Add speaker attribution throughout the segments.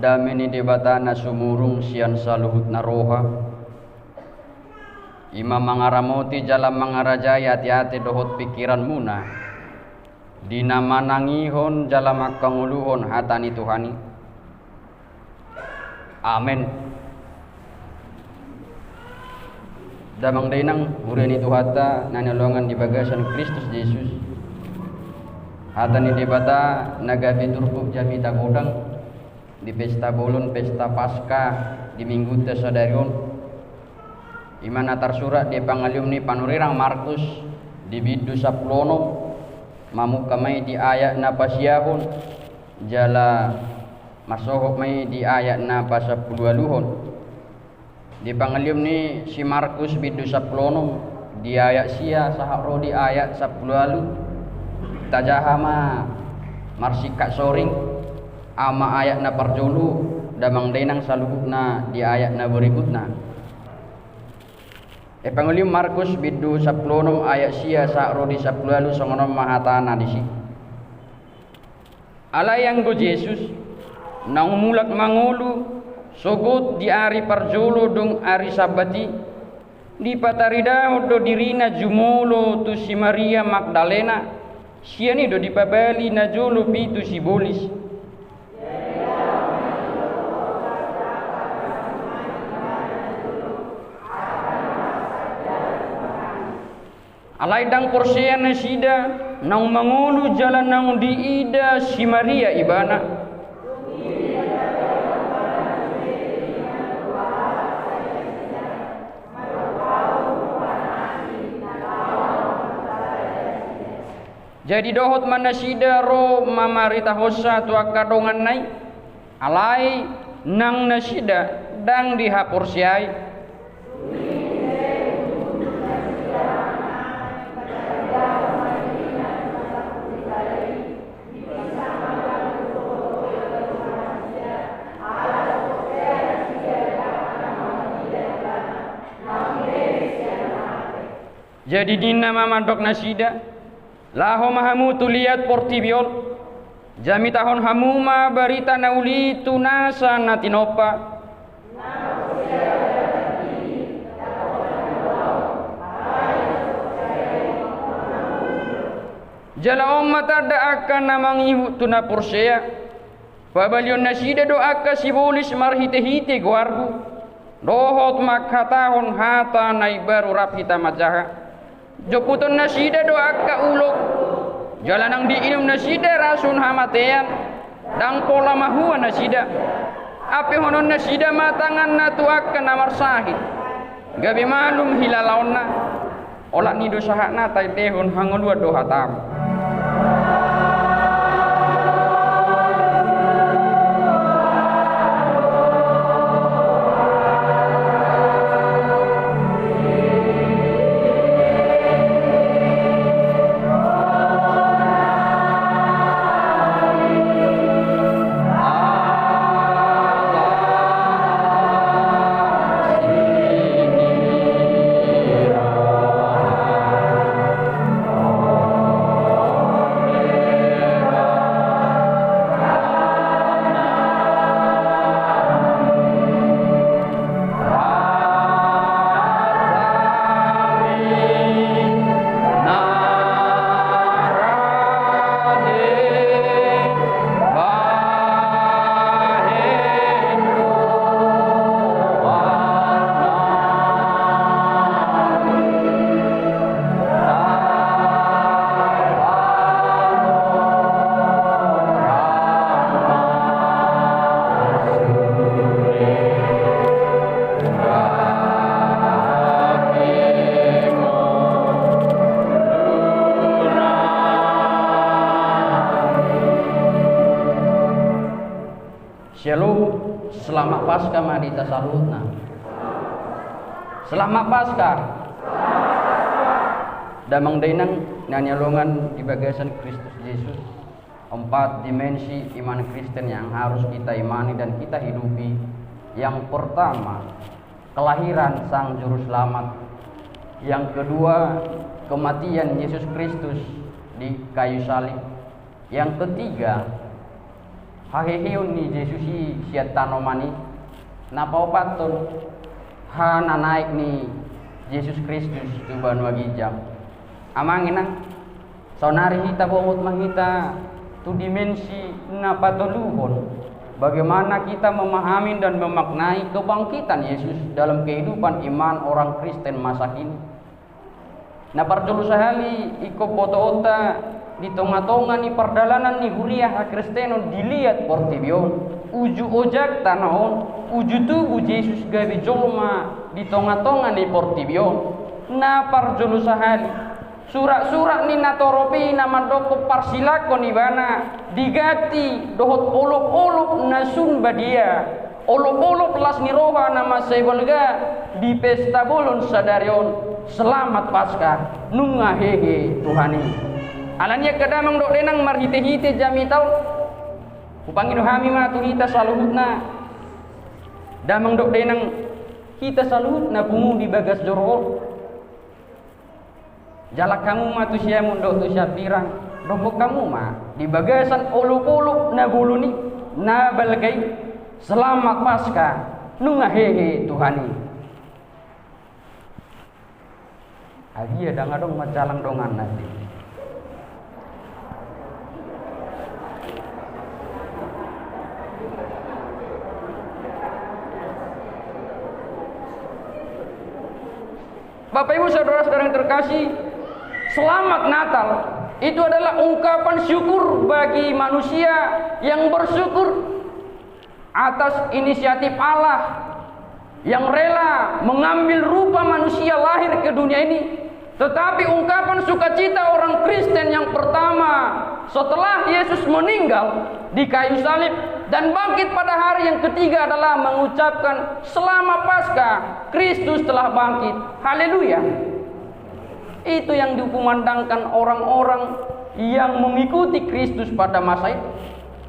Speaker 1: Damini debatana sumurung sian saluhut naroha ima mangaramoti jalan mangarajaya hati-hati dohot pikiran muna dina manangihon jalan makanguluhon hatani Tuhani. Amin. Damang dainang mureni Tuhata nanalongan di bagasan Kristus Yesus hatani debata nagabi turkup jami tagodang di pesta bolon, pesta pasca di minggu tesadarion iman atar surat di pangalium ni panurirang Markus di bidu saplono mamu kamai di ayat na pasyahon jala masohok mai di ayat na pasapulualuhon di pangalium ni si Markus bidu saplono di ayat sia saharo di ayat sapulualu tajahama marsika soring ama ayat na parjolu damang dainang saluhukna di ayat na berikutna. Pangulim Markus bidu saplonom ayat sia sakro di saplualu songonom mahatana disi. Alayang go Yesus nang mulak mangulu sogot di ari parjolu dong ari sabati di patarida do dirina jumulo tu si Maria Magdalena siani do di pabali na jolo pitu si bolis. Alay dang porsian na sida nang mangulu jalan nang diida si Maria ibana jadi dohot mana sida ro mamarita hosa tu akadongan nai alay nang nasida dang dihapursiai jadi dina mamandok nasida laho mahamu tuliat portibiol jami tahun hamuma barita nauli tunasa natinopa jala ummat ada akan namang ihu tuna porsea pabalion nasida doaka sibulis marhite-hite guargu dohot makhatahon hata naibaru rapita majaha joputon nasida doa ka ulok jalan ang diinum nasida rasun hamatean dang pola mahua nasida ape honon nasida matangan natuak ka namar sahid gabi malum hilalaonna olak nido sahakna tai tehon hangolua doha tam Shalom, selamat Paskah Madita Salutna. Selamat Paskah. damang dainang nanyalongan di bagasan Kristus Yesus. 4 dimensi iman Kristen yang harus kita imani dan kita hidupi. Yang pertama, kelahiran Sang Juru Selamat. Yang kedua, kematian Yesus Kristus di kayu salib. Yang ketiga, haheheun ni Yesus siat tanomani napau patun hana naik ni Yesus Kristus tu banua gijam. Amanginang sonari hita bongot mahita tu dimensi napatuluhon, bagaimana kita memahami dan memaknai kebangkitan Yesus dalam kehidupan iman orang Kristen masa kini. Na parjulu sahali iko foto ota di tonga-tonga ni perdalanan ni huriah Kristeno dilihat portibion uju ojak tanahon uju tubuh Yesus gawe jolma di tonga-tonga ni portibion. Na parjulu sahali surak-surak ni natoropi nama doko parsilakon ibana digati dohot olok-olok nasun badia olok-olok las niroha nama sebolga di pesta bolon sadarion selamat Paskah nunga hehe Tuhani alanya kadamang dok denang marhite-hite jami tau upangin hami matu hita saluhutna damang dok denang hita saluhutna kumu di bagas joro jalak kamu mah tu sia mundok tu sia pirang rombok kamu mah di bagasan olok-olok na buluni na balgai selamat Paskah nunga hehe Tuhani agia dangadong macalang dongan nanti Bapak Ibu saudara-saudara yang terkasih, selamat Natal itu adalah ungkapan syukur bagi manusia yang bersyukur atas inisiatif Allah yang rela mengambil rupa manusia lahir ke dunia ini. Tetapi ungkapan sukacita orang Kristen yang pertama setelah Yesus meninggal di kayu salib dan bangkit pada hari yang ketiga adalah mengucapkan selamat Paskah, Kristus telah bangkit. Haleluya. Itu yang dikumandangkan orang-orang yang mengikuti Kristus pada masa itu.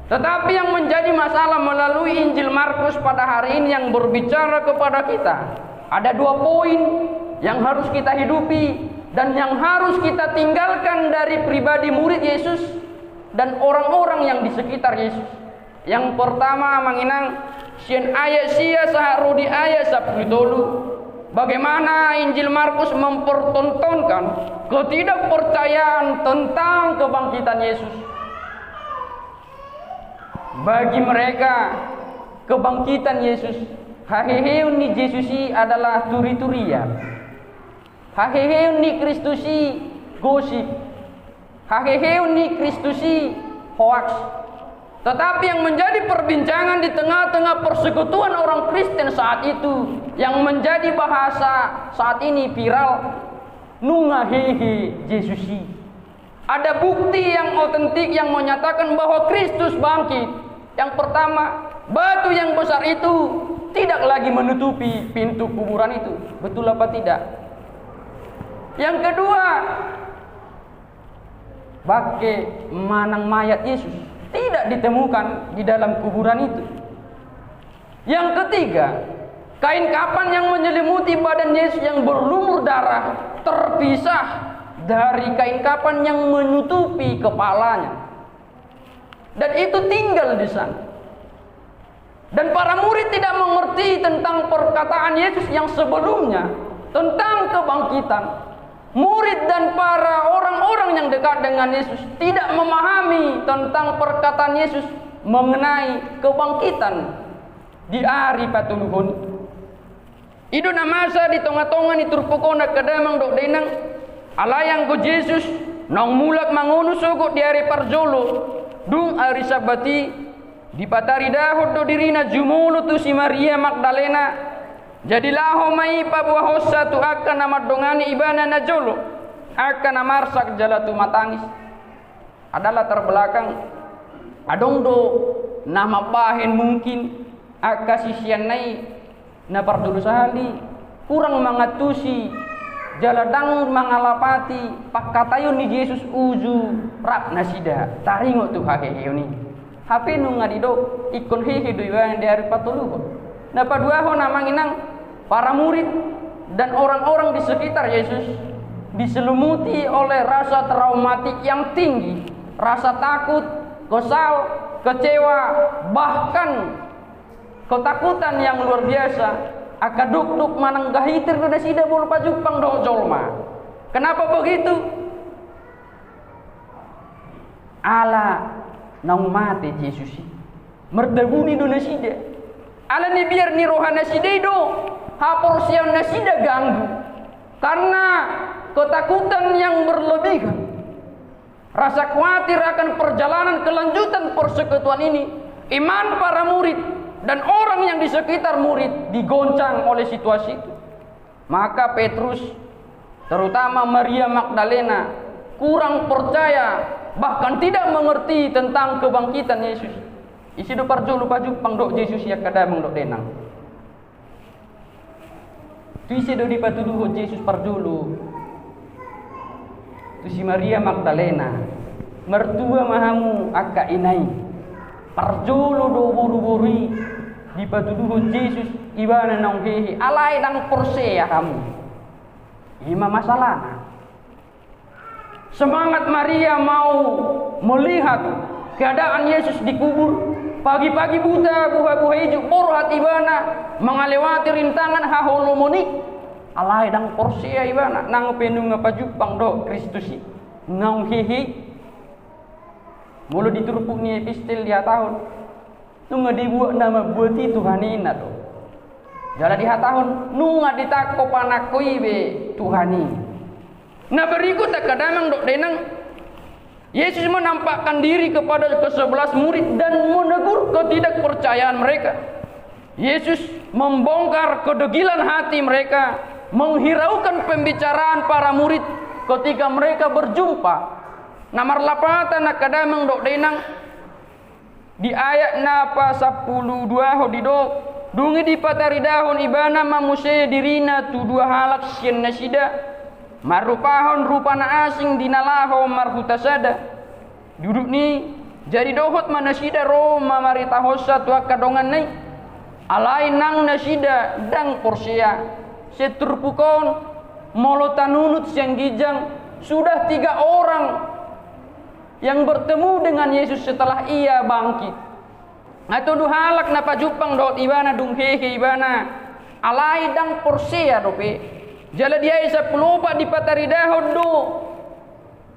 Speaker 1: Tetapi yang menjadi masalah melalui Injil Markus pada hari ini yang berbicara kepada kita, ada 2 poin yang harus kita hidupi dan yang harus kita tinggalkan dari pribadi murid Yesus dan orang-orang yang di sekitar Yesus. Yang pertama manginang sien ayat sia saharudi ayat 10 bagaimana Injil Markus mempertontonkan ketidakpercayaan tentang kebangkitan Yesus. Bagi mereka kebangkitan Yesus haheheun ni Yesusi adalah turi-turian. Haheheun ni Kristusi gosip. Haheheun ni Kristusi hoax. Tetapi yang menjadi perbincangan di tengah-tengah persekutuan orang Kristen saat itu, yang menjadi bahasa saat ini viral, nunga hehe Yesusi. Ada bukti yang otentik yang menyatakan bahwa Kristus bangkit. Yang pertama, batu yang besar itu tidak lagi menutupi pintu kuburan itu. Betul apa tidak? Yang kedua, bangke manang mayat Yesus tidak ditemukan di dalam kuburan itu. Yang ketiga, kain kapan yang menyelimuti badan Yesus yang berlumur darah terpisah dari kain kapan yang menutupi kepalanya. Dan itu tinggal di sana. Dan para murid tidak mengerti tentang perkataan Yesus yang sebelumnya tentang kebangkitan. Murid dan para orang-orang yang dekat dengan Yesus tidak memahami tentang perkataan Yesus mengenai kebangkitan di hari patuluhun. Idu namasa di tengah-tengah ni turpukona kadamang dok denang alayang ko Yesus nang mulak mangunus sugot di hari parjolo dung hari sabati di patari dahod do dirina jumulu tu si Maria Magdalena. Jadilah homai pabuah hosa tu akan nama dongani ibana najolo akan namarsak jalatu matangis adalah terbelakang adong do nama pahen mungkin akasisian nai na pardulu sahali kurang mangatusi jaladang mangalapati pakatayon ni Yesus uju rap nasida taringo tu hahehe ni hape nu ngadido ikon hehe do yang dari patuluh na padua ho namanginang para murid dan orang-orang di sekitar Yesus diselimuti oleh rasa traumatik yang tinggi, rasa takut, kesal, kecewa, bahkan ketakutan yang luar biasa. Akaduk-duk mananggahitir na sida bol pajupang do jolma. Kenapa begitu? Ala nang mate Yesus merdaguni do na sida. Ala ni biar ni rohana sida do hapor siang na sida ganggu. Karena ketakutan yang berlebihan, rasa khawatir akan perjalanan kelanjutan persekutuan ini, iman para murid dan orang yang di sekitar murid digoncang oleh situasi itu. Maka Petrus, terutama Maria Magdalena, kurang percaya, bahkan tidak mengerti tentang kebangkitan Yesus. Isi do parjulu paju pangdok Yesus ya kadang dok denang. Tu isi do dipatuduh Yesus parjulu. Tu si Maria Magdalena, mertua mahamu akka inai. Parjulu do buru-buri dipatuduh Yesus ibana nang hehe alai nang porseya kamu. Ima masalah. Semangat Maria mau melihat keadaan Yesus dikubur. Pagi-pagi buta buah-buah hijau porhat ibana mengalewati rintangan haholomonik. Alai dang porseya ibana nang penung ngapajupang do Kristus nang hehe. Mulu diturupuk ni epistel dia tahun nunga dibuat nama buati Tuhan ina do jala dia tahun nunga ditako panakoi be Tuhani. Nah berikut kadang dok denang Yesus menampakkan diri kepada ke-11 murid dan menegur ketidakpercayaan mereka. Yesus membongkar kedegilan hati mereka, menghiraukan pembicaraan para murid ketika mereka berjumpa. Namar lapatan kadang dok denang di ayat napa 12 hodido dungi di pataridahon ibana mamuse dirina tu dua halak sien nasida marupahon rupana asing dinalaho marhutasada duduk ni jadi dohot manasida Roma marita hossa tu kadongan nai alai nang nasida dang porsia seturpukon molotanunut siang gijang sudah 3 orang yang bertemu dengan Yesus setelah ia bangkit. Atau duhalak na pajupang dot ibana dung hehe ibana alai dang porsia dope. Jala dia isa peloba di pataridahon do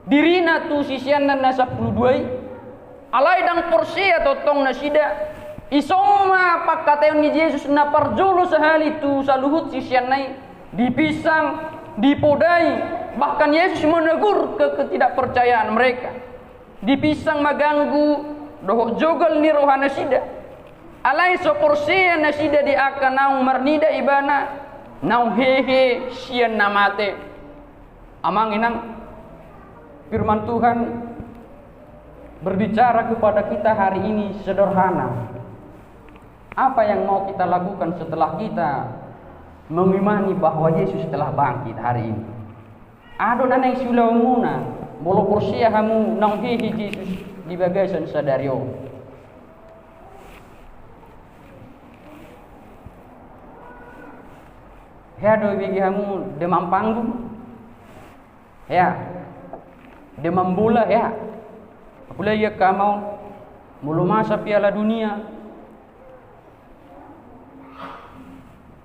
Speaker 1: dirina tu sisian na 12 alai dang porsia totong nasida isoma pakatayon ni Yesus na parjolo sahali tu saluhut sisian nai dipisang dipodai bahkan Yesus menegur ketidakpercayaan mereka. Dipisang maganggu doh jogal ni rohana sida alai soporsia nasida di akan naung marnida ibana naung hehe sian namate amang inang firman Tuhan berbicara kepada kita hari ini sederhana. Apa yang mau kita lakukan setelah kita mengimani bahwa Yesus telah bangkit hari ini? Ado nanay sulaumuna bolo porsia hamu nang hehe Yesus di bagasan sadario. Ya do bagi hamu demam panggung. Ya. Demam bola ya. Apalagi ya kamu mulu masa Piala Dunia.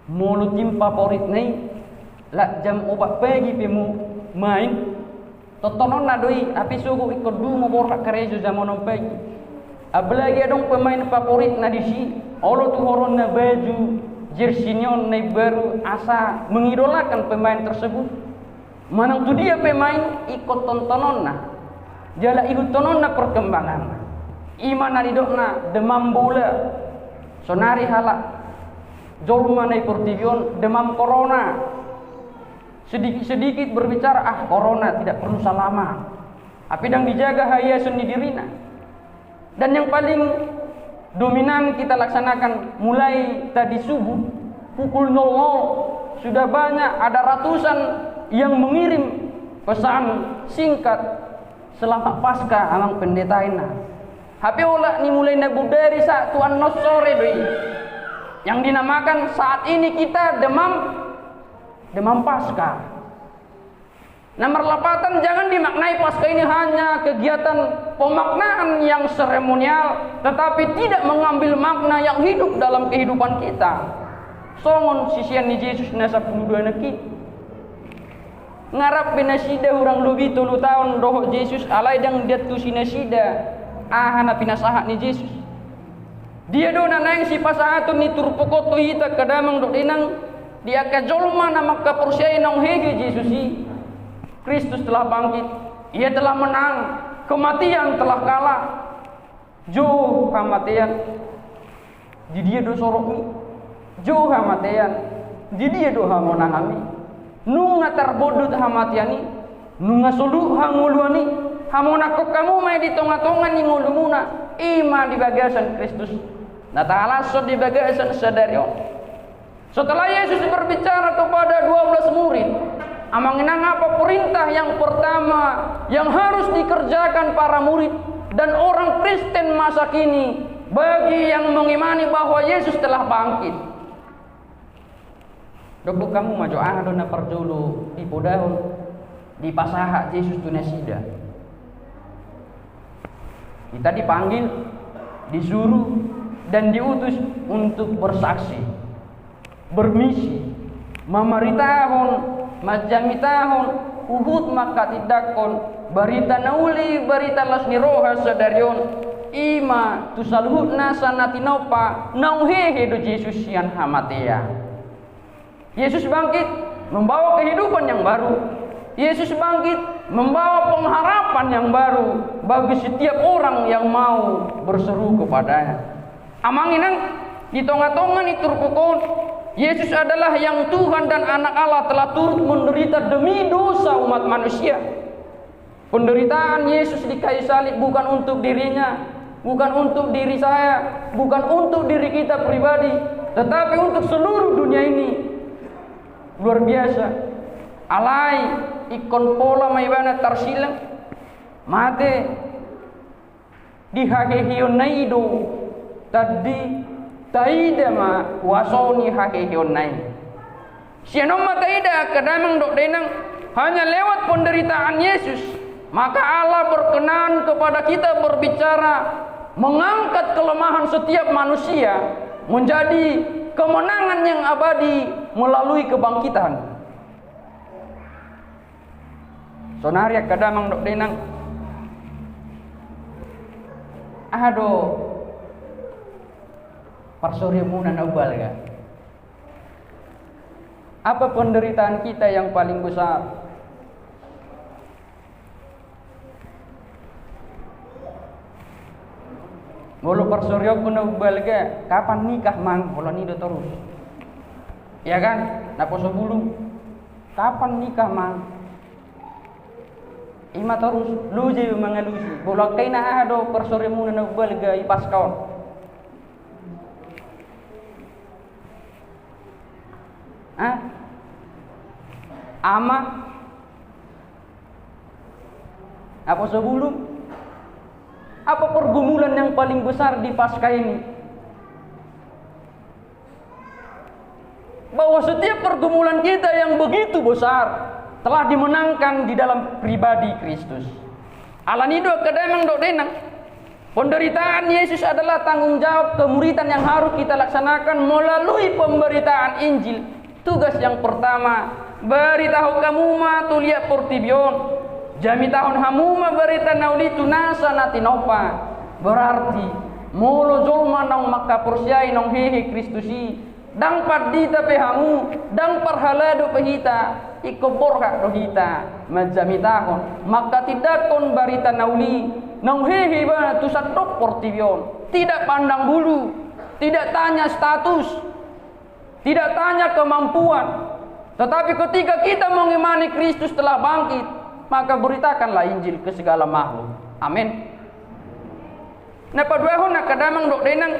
Speaker 1: Mulu tim favorit nih. Lah jam obat pagi pemu main. Totonon na doi api suku ikut du moborak karejo zaman pagi. Apalagi adong pemain favorit na disi. Olo tu horon na baju jersey nyon na baru asa mengidolakan pemain tersebut. Manang tu dia pemain ikut tontonon na. Jala ikut tonton na perkembangan. Iman na didok na demam bola. Sonari halak. Jorma na iportivion demam corona. Sedikit-sedikit berbicara corona tidak perlu salama. Api dang dijaga hayasun di dirina. Dan yang paling dominan kita laksanakan mulai tadi subuh pukul 00 sudah banyak ada ratusan yang mengirim pesan singkat selamat Paskah amang pendeta ina. Hape ola ni mulai na budari sa tuan nos sore doi. Yang dinamakan saat ini kita demam Paskah. Nomor 8, jangan dimaknai Paskah ini hanya kegiatan pemaknaan yang seremonial, tetapi tidak mengambil makna yang hidup dalam kehidupan kita. Songon sisian ni Yesus na 12 neki. Ngarap pinasida urang lubi 3 tahun doho Yesus alai dang dia tu sinasida. Ahana pinasaha ni Yesus. Dia do nanang si pasahatun ni turpokoto hita kadamang do dinang dia kajolma na makapersyai nang hege Yesusi. Kristus telah bangkit, ia telah menang, kematian telah kalah. Jo kematian, di dia do soroki. Jo kematian, di dia do hamonangami. Nunga terbodot hamatiani, nunga solu hanguluani, hamona kok kamu mai di tonga-tonga ni ngulumuna, ima di bagasan Kristus. Nah ta'ala so di bagasan sadarion. Setelah Yesus berbicara kepada 12 murid, amanginang apa perintah yang pertama yang harus dikerjakan para murid dan orang Kristen masa kini bagi yang mengimani bahwa Yesus telah bangkit. Dok kamu maju ado na perjulu di podahon di pasaha Yesus tunasida. Kita dipanggil, disuruh dan diutus untuk bersaksi, bermisi, mamaritahon majamitahon uhud maka tidakon barita nauli barita lasni roha sadarion ima tusalhutna sanatinopa nauhehe do Yesus yang hamatea. Yesus bangkit membawa kehidupan yang baru. Yesus bangkit membawa pengharapan yang baru bagi setiap orang yang mau berseru kepadanya. Amanginang di tonga-tonga ni turpukon Yesus adalah yang Tuhan dan anak Allah telah turut menderita demi dosa umat manusia. Penderitaan Yesus di kayu salib bukan untuk dirinya, bukan untuk diri saya, bukan untuk diri kita pribadi, tetapi untuk seluruh dunia ini. Luar biasa. Alai ikon pola maibana tarsilang mate di hakehion naido tadi taida ma wasoni hakehion nai. Sianom ma taida kadamang dok denang hanya lewat penderitaan Yesus maka Allah berkenan kepada kita berbicara mengangkat kelemahan setiap manusia menjadi kemenangan yang abadi melalui kebangkitan. Sonaria kadamang dok denang aduh parsorya muna na ubal ka. Apa penderitaan kita yang paling besar? Mulu parsorya ko na ubal ka. Kapan nikah mang? Wala nido terus. Ya kan? Napo sebelum. Kapan nikah mang? Ima terus. Luji mga luji. Bulak kay na ado parsorya muna na ubal ka ipaskaon. Ama apa sebelum apa pergumulan yang paling besar di Paskah ini? Bahwa setiap pergumulan kita yang begitu besar telah dimenangkan di dalam pribadi Kristus. Alanido kadamang dok denang penderitaan Yesus adalah tanggung jawab kemuritan yang harus kita laksanakan melalui pemberitaan Injil. Tugas yang pertama, beritahu kamu ma tulia portibion. Jami tahun hamuma berita nauli tunasa natinopa. Berarti molo jolma nang maka persyai nang hehe Kristusi. Dang padita pehamu, dang parhalado pehita, ikoborka dohita. Majami tahun maka tidak kon berita nauli nang hehe ba tusatok portibion. Tidak pandang bulu, tidak tanya status, tidak tanya kemampuan, tetapi ketika kita mengimani Kristus telah bangkit, maka beritakanlah Injil ke segala makhluk. Amin. Nah paduahon nak kadamang dok denang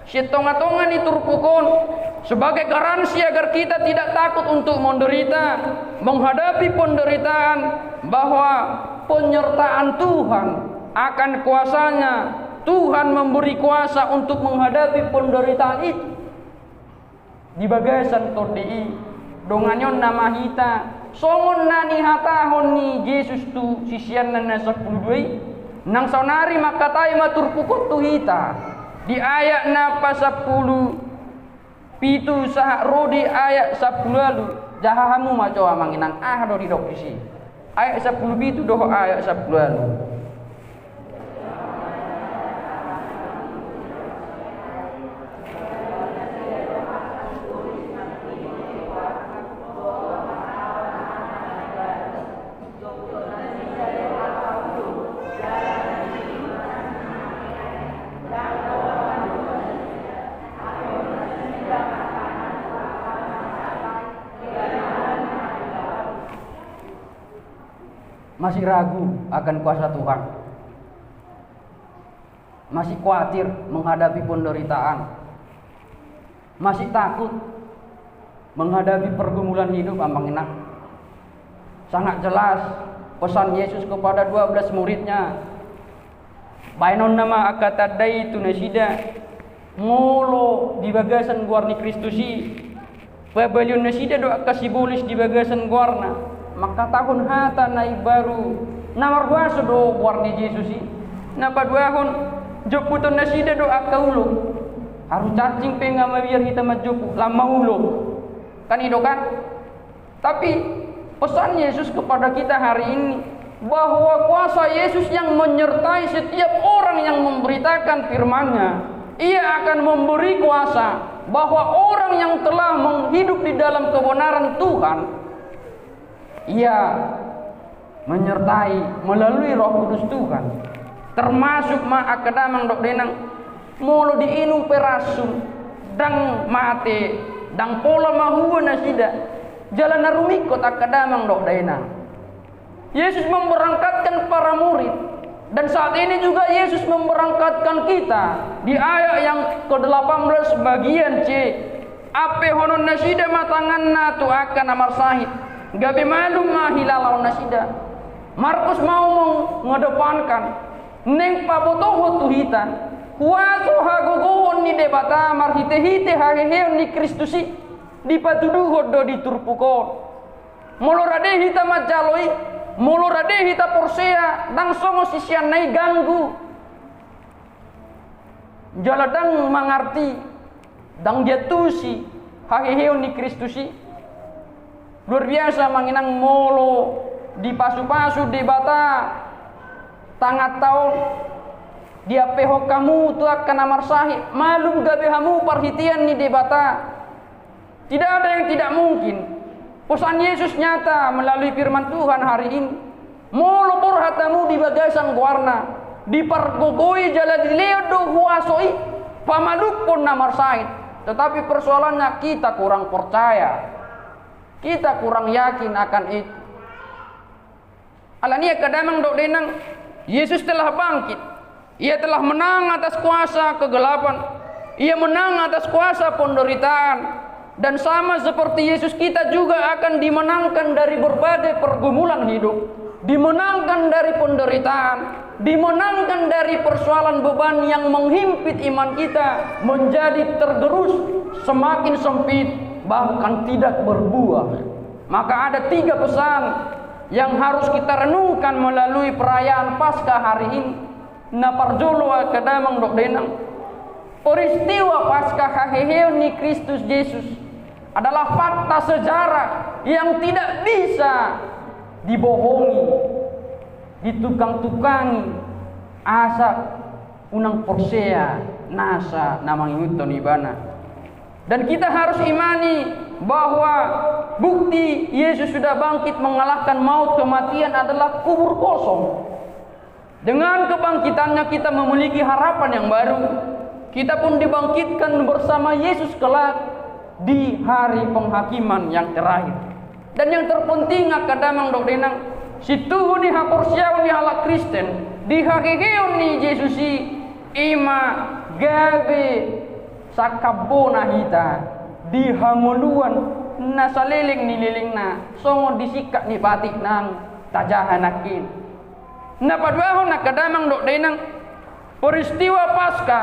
Speaker 1: Sitonga-tonga ni turpukon sebagai garansi agar kita tidak takut untuk menderita, menghadapi penderitaan, bahwa penyertaan Tuhan akan kuasanya. Tuhan memberi kuasa untuk menghadapi penderitaan itu. Di bagasan todi donganyon nama hita songon nani hatahon ni Yesus tu sisian nana 10 nang sonari makatai maturpukot tu hita. Di ayat napa 10 pitu sah rodi ayat 10 lalu jahamu macoa manginang do di dok isi ayat 10 pitu doh ayat 10 lalu. Masih ragu akan kuasa Tuhan, masih khawatir menghadapi penderitaan, masih takut menghadapi pergumulan hidup ambang enak. Sangat jelas pesan Yesus kepada 12 muridnya. Bainon nama akatadai tu nasida molo di bagasan guarni Kristusi. Pabalion nasida doa kasibulis di bagasan guarna. Maka tahun hata naik baru namar huaso do warni Yesusi napa duahon joputon nasida doa kaulo haru cacing penga mabiar kita majopu lama ulo kan itu kan. Tapi pesan Yesus kepada kita hari ini bahwa kuasa Yesus yang menyertai setiap orang yang memberitakan firman-Nya. Ia akan memberi kuasa bahwa orang yang telah menghidup di dalam kebenaran Tuhan, ia menyertai melalui Roh Kudus Tuhan, termasuk akadamang dok denang molo diinu perasun dang mate dang pola mahuwa nasida jalan narumikot akadamang dok denang. Yesus memberangkatkan para murid, dan saat ini juga Yesus memberangkatkan kita di ayat yang ke-18 bagian C. Ape honon nasida matangan na tu akan amar sahid gabe malum mahilalau nasida. Markus mau mengedepankan neng pabotoho tuhitan kuaso hagogoon ni debata marhite-hite hageheon ni Kristusi dipatuduho do diturpukon molorade hita majaloi molorade hita porsea dang songo sisian nai ganggu jaladang mengerti dang jatusi hageheon ni Kristusi luar biasa manginang molo di pasu-pasu di bata tangat tahun dia peho kamu tu akan amar sahih malum gabe hamu perhitian ni di bata. Tidak ada yang tidak mungkin. Pesan Yesus nyata melalui firman Tuhan hari ini. Molo hatamu di bagasan warna dipergogoi jala diledo huasoi pamaluk pun namar sahih. Tetapi persoalannya kita kurang percaya, kita kurang yakin akan itu. Alania kadamang dok denang Yesus telah bangkit. Ia telah menang atas kuasa kegelapan. Ia menang atas kuasa penderitaan. Dan sama seperti Yesus, kita juga akan dimenangkan dari berbagai pergumulan hidup, dimenangkan dari penderitaan, dimenangkan dari persoalan beban yang menghimpit iman kita menjadi tergerus semakin sempit, bahkan tidak berbuah. Maka ada 3 pesan yang harus kita renungkan melalui perayaan Paskah hari ini. Naparjolo kadamang dok denang peristiwa Paskah haheheon ni Kristus Yesus adalah fakta sejarah yang tidak bisa dibohongi, ditukang-tukangi, asa unang porsea nasa namang yuton ibana. Dan kita harus imani bahwa bukti Yesus sudah bangkit mengalahkan maut kematian adalah kubur kosong. Dengan kebangkitannya kita memiliki harapan yang baru. Kita pun dibangkitkan bersama Yesus kelak di hari penghakiman yang terakhir. Dan yang terpenting akadamang dok denang situ ni haporsiaw ni halak Kristen di hakekeon ni Yesusi ima gabe
Speaker 2: sakabona hita di hanguluan na saliling nililingna songo disikat ni batik nang tajahanakin na padwahon na kadamang dok denang peristiwa Pasca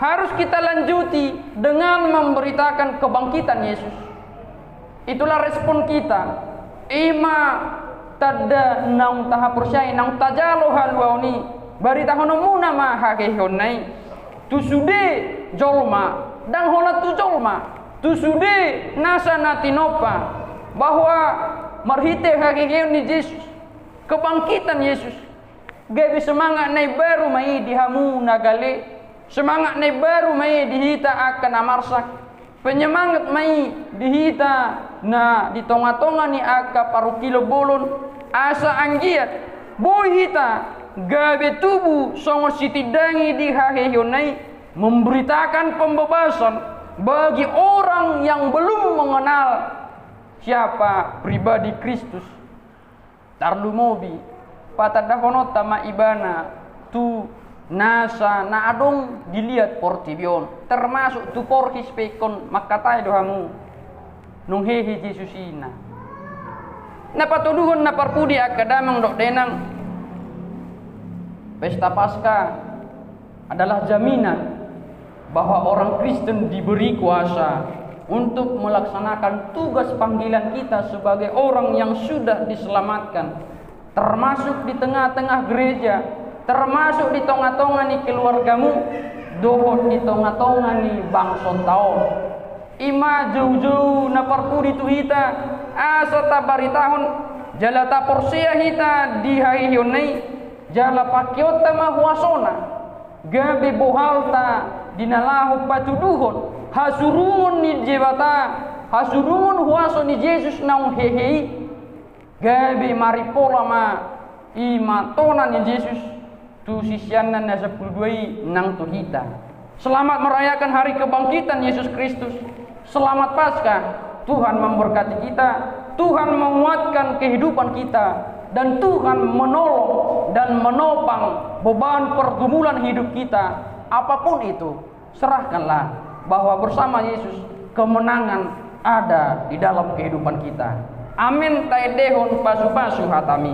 Speaker 2: harus kita lanjuti dengan memberitakan kebangkitan Yesus. Itulah respon kita. Ima tada nang taha persyai nang tajalo halwauni baritahono muna ma hakehonai tusude jolma dan hona tu jolma tusude nasa natinopa bahwa marhite hakehon ni Yesus kebangkitan Yesus gabi semangat nai baru mai dihamu nagale semangat nai baru mai dihita akan amarsak penyemangat mai dihita na di tonga-tonga ni aka paru kilo bolon asa anggiat boy hita gabe tubuh songo sitidangi di hahehonai memberitakan pembebasan bagi orang yang belum mengenal siapa pribadi Kristus. Tarlu mobi patadahono tama ibana tu nasa na adong dilihat portibion termasuk tu porkis pekon makatai dohamu nung hehe Yesus ina na patuduhon na parpudi akadamang dok denang pesta Paskah adalah jaminan bahwa orang Kristen diberi kuasa untuk melaksanakan tugas panggilan kita sebagai orang yang sudah diselamatkan, termasuk di tengah-tengah gereja, termasuk di tengah-tengah ni keluargamu, dohon di tengah-tengah ni bangson taon. Ima jauh-jauh na parpudi tu hita asa tabaritahon jala ta porsia hita di haihionai jala pakiota mahuasona gabe bohalta dinalahu patuduhon hasurun ni jebata hasurun huaso ni Yesus naung hehei gabe maripola ma ima tona ni Yesus tu sisyanan na 12 nang tu hita. Selamat merayakan hari kebangkitan Yesus Kristus. Selamat Paskah. Tuhan memberkati kita, Tuhan menguatkan kehidupan kita, dan Tuhan menolong dan menopang beban pergumulan hidup kita. Apapun itu, serahkanlah bahwa bersama Yesus kemenangan ada di dalam kehidupan kita. Amin. Taedehon pasu-pasu hatami.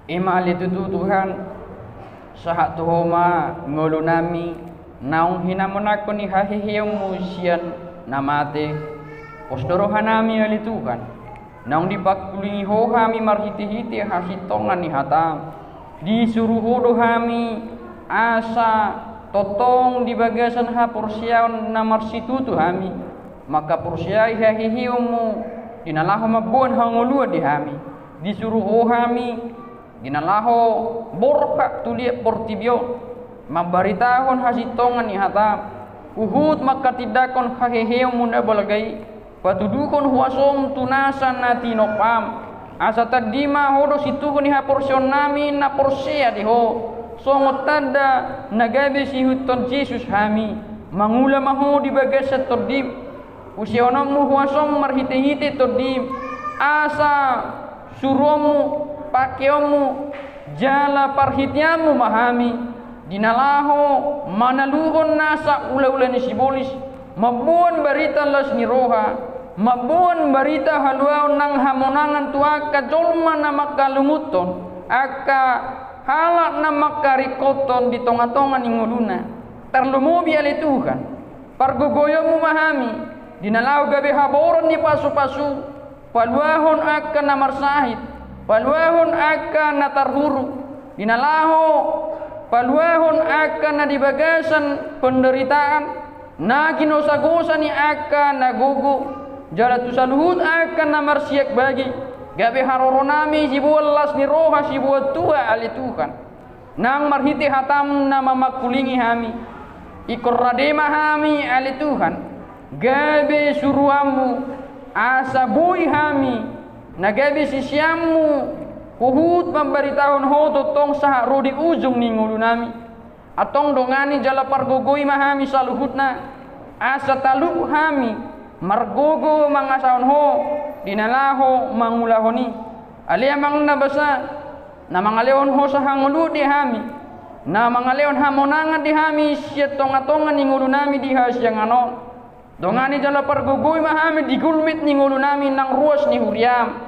Speaker 2: Imali tu Tuhan sahat tuhoma ngolunami naung hinamonako ni hahihiyong musian namate postorohanami ali Tuhan naung dipakulingi hohami marhiti-hiti hasitongan ni hatam disuruh hodohami asa totong di bagasan ha porsiaon namar situ tuhami maka porsiai hahihiyomu dinalaho mabuan hangolua dihami disuruh hohami ginalaho borka tuliep portibio mabaritahon hasitongan ni hatam uhud makatidakon haheheo munda balagai patudukon huasom tunasan natinopam asa tadima hodo situhon ni haporsion nami na porsia diho songot tanda nagabe si huton Jesus hami mangula maho di bagasat todib usionomu huasom marhite-hite to di asa suromu pakeomu jala parhityamu mahami dinalaho manaluhon nasa ula-ula ni sibolis mabuan barita las ni roha mabuan barita haluaw nang hamonangan tuaka jolma na makalunguton aka halak na makarikoton di tonga-tonga ni nguluna terlumubi ali Tuhan pargogoyomu mahami dinalaw gabi haboron ni pasu-pasu paluahon aka na marsahit paluahon aka na tarhuru dinalaho paluahon aka na dibagasan penderitaan na kinosa-gosa ni aka na gugu jala tusaluhut aka na marsiak bagi gabi haroronami sibualas ni roha sibuat tua ali Tuhan nang marhiti hatam na mamakulingi hami ikorradema hami ali Tuhan gabi suruamu asa bui hami na gabi sisyamu huhut memberitahun hoto tong saha rodi ujung ni ngulu nami atong dongani jala pargogoi mahami saluhutna asa taluk hami margogo mangasahon ho dinalaho mangulahoni alia mangna basa na mangaleon ho sa hangulu di hami na mangaleon hamonangan di hami siya tonga-tonga ni ngulu nami di hasyang anon dongani jala pargogoi mahami digulmit ni ngulu nami nang ruas ni huriam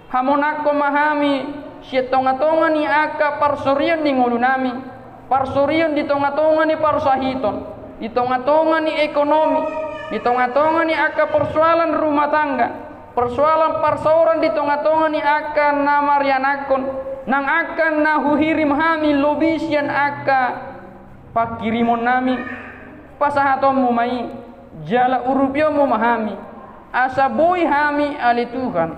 Speaker 2: hamonako mahami siya tonga-tonga ni aka parsorian ni ngulu nami parsorian di tonga-tonga ni parsahiton di tonga-tonga ni ekonomi di tonga-tonga ni aka persoalan rumah tangga persoalan parsauran di tonga-tonga ni aka na marianakon nang akan na huhirim hami lobisian aka pakirimon nami pasahatom mai jala urupyomu mahami asa boy hami ali Tuhan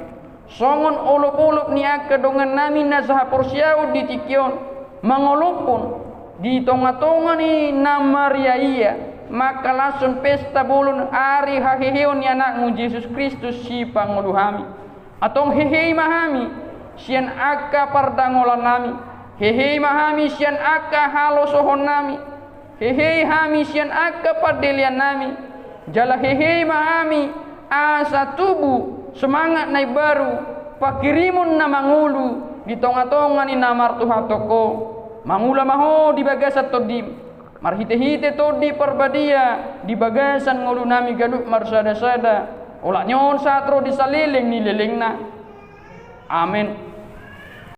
Speaker 2: songon olop-olop ni aka dongan nami nasaha porsiau di tikyon mangolopon di tonga-tonga ni namariaya maka langsung pesta bulun ari haheheon ni anakmu Yesus Kristus si panguluhami atong hehei mahami sian aka pardangolan nami hehei mahami sian aka halo sohon nami hehei hami sian aka padelian nami jala hehei mahami asa tubuh semangat naik baru pakirimun na mangulu di tonga-tonga ni namar tuhatoko mangula maho di bagasat todim marhite-hite to di perbadia di bagasan ngulu nami gaduk marsada-sada olah nyon satro disaliling ni lelingna amin.